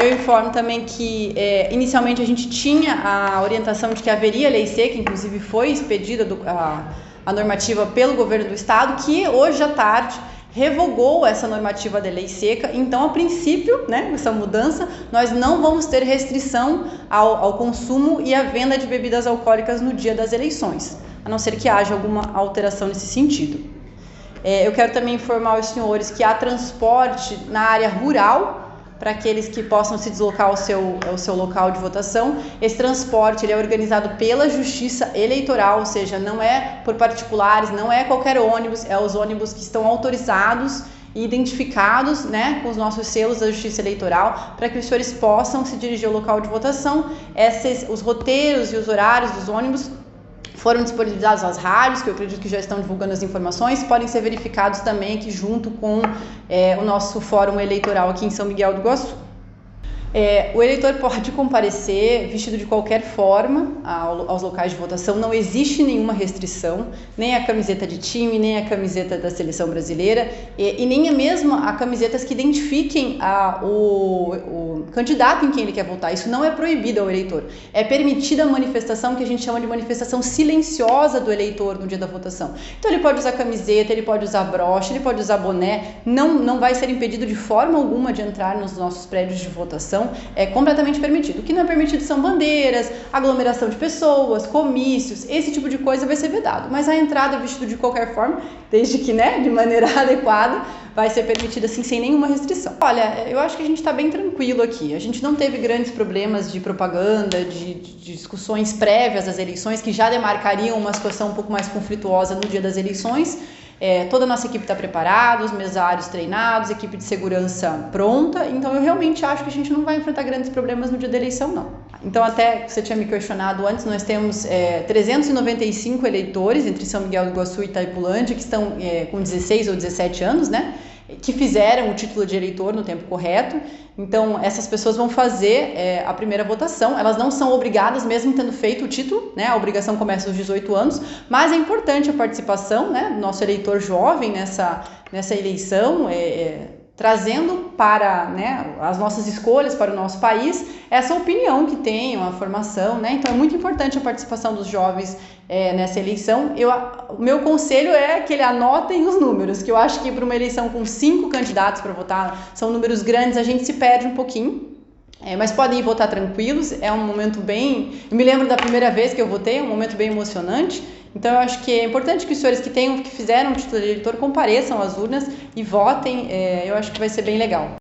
Eu informo também que inicialmente a gente tinha a orientação de que haveria lei seca, inclusive foi expedida a normativa pelo governo do estado, que hoje à tarde revogou essa normativa da lei seca. Então, a princípio, né, essa mudança, nós não vamos ter restrição ao consumo e à venda de bebidas alcoólicas no dia das eleições, a não ser que haja alguma alteração nesse sentido. Eu quero também informar os senhores que há transporte na área rural para aqueles que possam se deslocar ao seu local de votação. Esse transporte ele é organizado pela Justiça Eleitoral, ou seja, não é por particulares, não é qualquer ônibus, é os ônibus que estão autorizados e identificados, né, com os nossos selos da Justiça Eleitoral, para que os senhores possam se dirigir ao local de votação. Os roteiros e os horários dos ônibus foram disponibilizados às rádios, que eu acredito que já estão divulgando as informações, podem ser verificados também aqui junto com o nosso fórum eleitoral aqui em São Miguel do Iguaçu. O eleitor pode comparecer vestido de qualquer forma aos locais de votação, não existe nenhuma restrição, nem a camiseta de time, nem a camiseta da seleção brasileira e nem mesmo a camisetas que identifiquem o candidato em quem ele quer votar. Isso não é proibido ao eleitor. É permitida a manifestação que a gente chama de manifestação silenciosa do eleitor no dia da votação. Então ele pode usar camiseta, ele pode usar broche, ele pode usar boné, não vai ser impedido de forma alguma de entrar nos nossos prédios de votação. É completamente permitido. O que não é permitido são bandeiras, aglomeração de pessoas, comícios, esse tipo de coisa vai ser vedado. Mas a entrada vestido de qualquer forma, desde que, né, de maneira adequada, vai ser permitida assim, sem nenhuma restrição. Olha, eu acho que a gente está bem tranquilo aqui. A gente não teve grandes problemas de propaganda, de discussões prévias às eleições, que já demarcariam uma situação um pouco mais conflituosa no dia das eleições. Toda a nossa equipe está preparada, os mesários treinados, equipe de segurança pronta, então eu realmente acho que a gente não vai enfrentar grandes problemas no dia da eleição, não. Então, até você tinha me questionado antes, nós temos 395 eleitores entre São Miguel do Iguaçu e Itaipulândia, que estão com 16 ou 17 anos, né? Que fizeram o título de eleitor no tempo correto. Então, essas pessoas vão fazer a primeira votação. Elas não são obrigadas, mesmo tendo feito o título, né? A obrigação começa aos 18 anos, mas é importante a participação, né, do nosso eleitor jovem nessa eleição, trazendo para, né, as nossas escolhas para o nosso país essa opinião que tem, a formação, né? Então é muito importante a participação dos jovens nessa eleição. O meu conselho é que ele anotem os números, que eu acho que para uma eleição com 5 candidatos para votar, são números grandes, a gente se perde um pouquinho. Mas podem ir votar tranquilos, é um momento bem... Eu me lembro da primeira vez que eu votei, é um momento bem emocionante. Então eu acho que é importante que os senhores que fizeram o título de eleitor compareçam às urnas e votem, eu acho que vai ser bem legal.